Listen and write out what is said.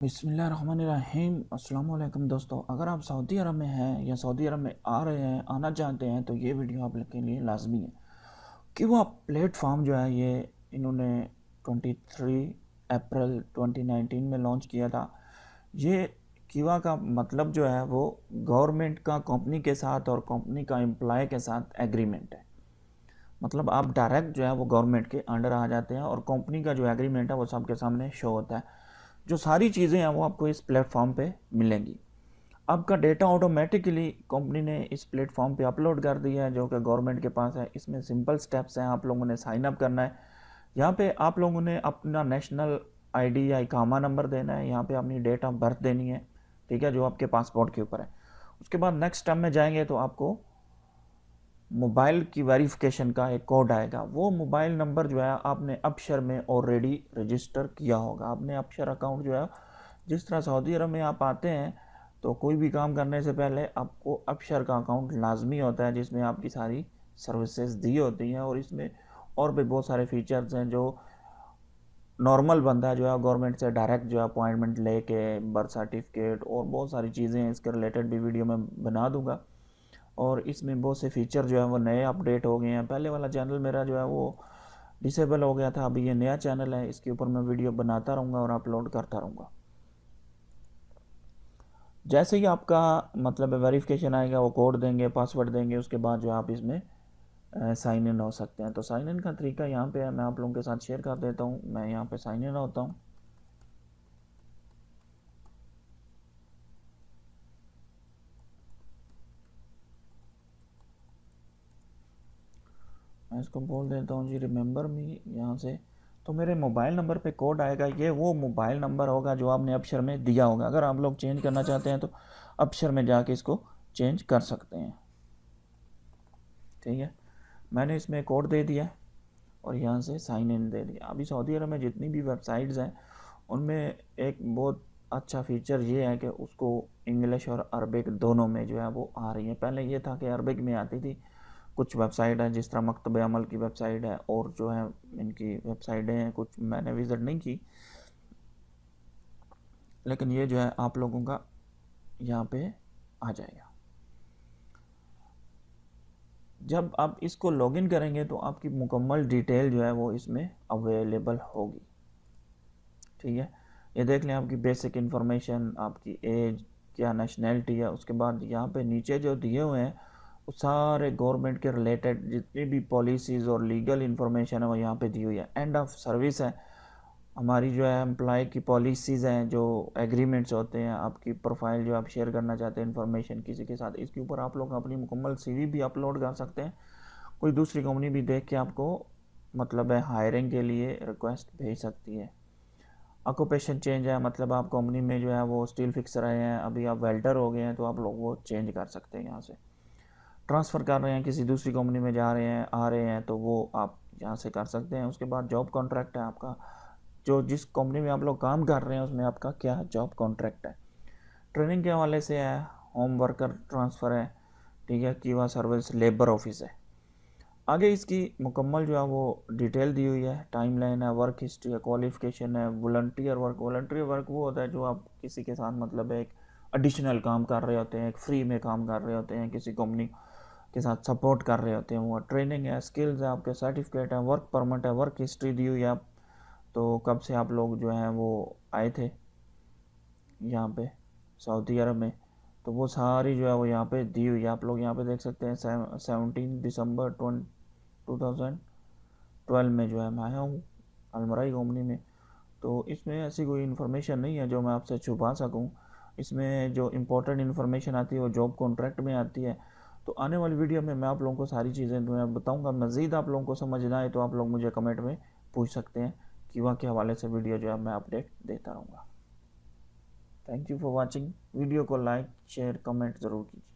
बिस्मिल्लाहिर्रहमानिर्रहीम। अस्सलाम वालेकुम दोस्तों, अगर आप सऊदी अरब में हैं या सऊदी अरब में आ रहे हैं, आना चाहते हैं, तो ये वीडियो आप लोग के लिए लाजमी है कि वो प्लेटफॉर्म जो है ये इन्होंने 23 अप्रैल 2019 में लॉन्च किया था। ये किवा का मतलब जो है वो गवर्नमेंट का कंपनी के साथ और कंपनी का एम्प्लॉय के साथ एग्रीमेंट है। मतलब आप डायरेक्ट जो है वो गवर्नमेंट के अंडर आ जाते हैं और कंपनी का जो एग्रीमेंट है वो सबके सामने शो होता है। जो सारी चीज़ें हैं वो आपको इस प्लेटफॉर्म पे मिलेंगी। आपका डेटा ऑटोमेटिकली कंपनी ने इस प्लेटफॉर्म पे अपलोड कर दिया है जो कि गवर्नमेंट के पास है। इसमें सिंपल स्टेप्स हैं, आप लोगों ने साइन अप करना है। यहाँ पे आप लोगों ने अपना नेशनल आईडी या इकामा नंबर देना है, यहाँ पे अपनी डेट ऑफ बर्थ देनी है, ठीक है, जो आपके पासपोर्ट के ऊपर है। उसके बाद नेक्स्ट स्टेप में जाएंगे तो आपको मोबाइल की वेरिफिकेशन का एक कोड आएगा। वो मोबाइल नंबर जो है आपने अपशर में ऑलरेडी रजिस्टर किया होगा। आपने अपशर अकाउंट जो है, जिस तरह सऊदी अरब में आप आते हैं तो कोई भी काम करने से पहले आपको अपशर का अकाउंट लाजमी होता है, जिसमें आपकी सारी सर्विसेज दी होती हैं। और इसमें और भी बहुत सारे फीचर्स हैं जो नॉर्मल बंदा जो है गवर्नमेंट से डायरेक्ट जो है अपॉइंटमेंट लेके, बर्थ सर्टिफिकेट और बहुत सारी चीज़ें हैं, इसके रिलेटेड भी वीडियो में बना दूंगा। और इसमें बहुत से फीचर जो है वो नए अपडेट हो गए हैं। पहले वाला चैनल मेरा जो है वो डिसेबल हो गया था, अभी ये नया चैनल है, इसके ऊपर मैं वीडियो बनाता रहूँगा और अपलोड करता रहूँगा। जैसे ही आपका मतलब वेरिफिकेशन आएगा, वो कोड देंगे, पासवर्ड देंगे, उसके बाद जो आप इसमें साइन इन हो सकते हैं। तो साइन इन का तरीका यहाँ पे है, मैं आप लोगों के साथ शेयर कर देता हूँ। मैं यहाँ पे साइन इन होता हूँ। मैं इसको बोल देता हूँ जी रिमेंबर मी यहाँ से। तो मेरे मोबाइल नंबर पे कोड आएगा, ये वो मोबाइल नंबर होगा जो आपने अपशर में दिया होगा। अगर आप लोग चेंज करना चाहते हैं तो अपशर में जाके इसको चेंज कर सकते हैं, ठीक है। मैंने इसमें कोड दे दिया और यहाँ से साइन इन दे दिया। अभी सऊदी अरब में जितनी भी वेबसाइट्स हैं उनमें एक बहुत अच्छा फीचर ये है कि उसको इंग्लिश और अरबिक दोनों में जो है वो आ रही है। पहले ये था कि अरबिक में आती थी। कुछ वेबसाइट है जिस तरह मकतब अमल की वेबसाइट है और जो है इनकी वेबसाइटें हैं, कुछ मैंने विज़िट नहीं की, लेकिन ये जो है आप लोगों का यहाँ पे आ जाएगा। जब आप इसको लॉगिन करेंगे तो आपकी मुकम्मल डिटेल जो है वो इसमें अवेलेबल होगी, ठीक है। ये देख लें आपकी बेसिक इन्फॉर्मेशन, आपकी एज, क्या नेशनैलिटी है। उसके बाद यहाँ पे नीचे जो दिए हुए हैं वो सारे गवर्नमेंट के रिलेटेड जितनी भी पॉलिसीज़ और लीगल इन्फॉर्मेशन है वो यहाँ पे दी हुई है। एंड ऑफ सर्विस है हमारी जो है एम्प्लॉय की पॉलिसीज़ हैं, जो एग्रीमेंट्स होते हैं, आपकी प्रोफाइल जो आप शेयर करना चाहते हैं इन्फॉर्मेशन किसी के साथ, इसके ऊपर आप लोग अपनी मुकम्मल सीवी भी अपलोड कर सकते हैं। कोई दूसरी कंपनी भी देख के आपको मतलब है हायरिंग के लिए रिक्वेस्ट भेज सकती है। ऑक्यूपेशन चेंज है, मतलब आप कंपनी में जो है वो स्टील फिक्सर रहे हैं, अभी आप वेल्डर हो गए हैं, तो आप लोग वो चेंज कर सकते हैं। यहाँ से ट्रांसफ़र कर रहे हैं, किसी दूसरी कंपनी में जा रहे हैं, आ रहे हैं, तो वो आप यहाँ से कर सकते हैं। उसके बाद जॉब कॉन्ट्रैक्ट है आपका, जो जिस कंपनी में आप लोग काम कर रहे हैं उसमें आपका क्या जॉब कॉन्ट्रैक्ट है। ट्रेनिंग के हवाले से है, होम वर्कर ट्रांसफ़र है, ठीक है, किवा सर्विस लेबर ऑफिस है। आगे इसकी मुकम्मल जो है वो डिटेल दी हुई है, टाइमलाइन है, वर्क हिस्ट्री है, क्वालिफ़िकेशन है, वॉलंटियर वर्क। वॉलंटियर वर्क वो होता है जो आप किसी के साथ मतलब एक एडिशनल काम कर रहे होते हैं, एक फ्री में काम कर रहे होते हैं, किसी कंपनी के साथ सपोर्ट कर रहे होते हैं। वो ट्रेनिंग है, स्किल्स है, आपके सर्टिफिकेट है, वर्क परमिट है, वर्क हिस्ट्री दी हुई है। आप तो कब से आप लोग जो हैं वो आए थे यहाँ पे सऊदी अरब में, तो वो सारी जो है वो यहाँ पे दी हुई है। आप लोग यहाँ पे देख सकते हैं 17 दिसंबर 2012 में जो है मैं आया हूँ अलमराई कंपनी में। तो इसमें ऐसी कोई इन्फॉर्मेशन नहीं है जो मैं आपसे छुपा सकूँ। इसमें जो इम्पोर्टेंट इन्फॉर्मेशन आती है वो जॉब कॉन्ट्रैक्ट में आती है। तो आने वाली वीडियो में मैं आप लोगों को सारी चीज़ें जो है बताऊँगा। मज़ीद आप लोगों को समझना है तो आप लोग मुझे कमेंट में पूछ सकते हैं कि वहाँ के हवाले से वीडियो जो है मैं अपडेट देता रहूँगा। Thank you for watching. Video को लाइक शेयर कमेंट ज़रूर कीजिए।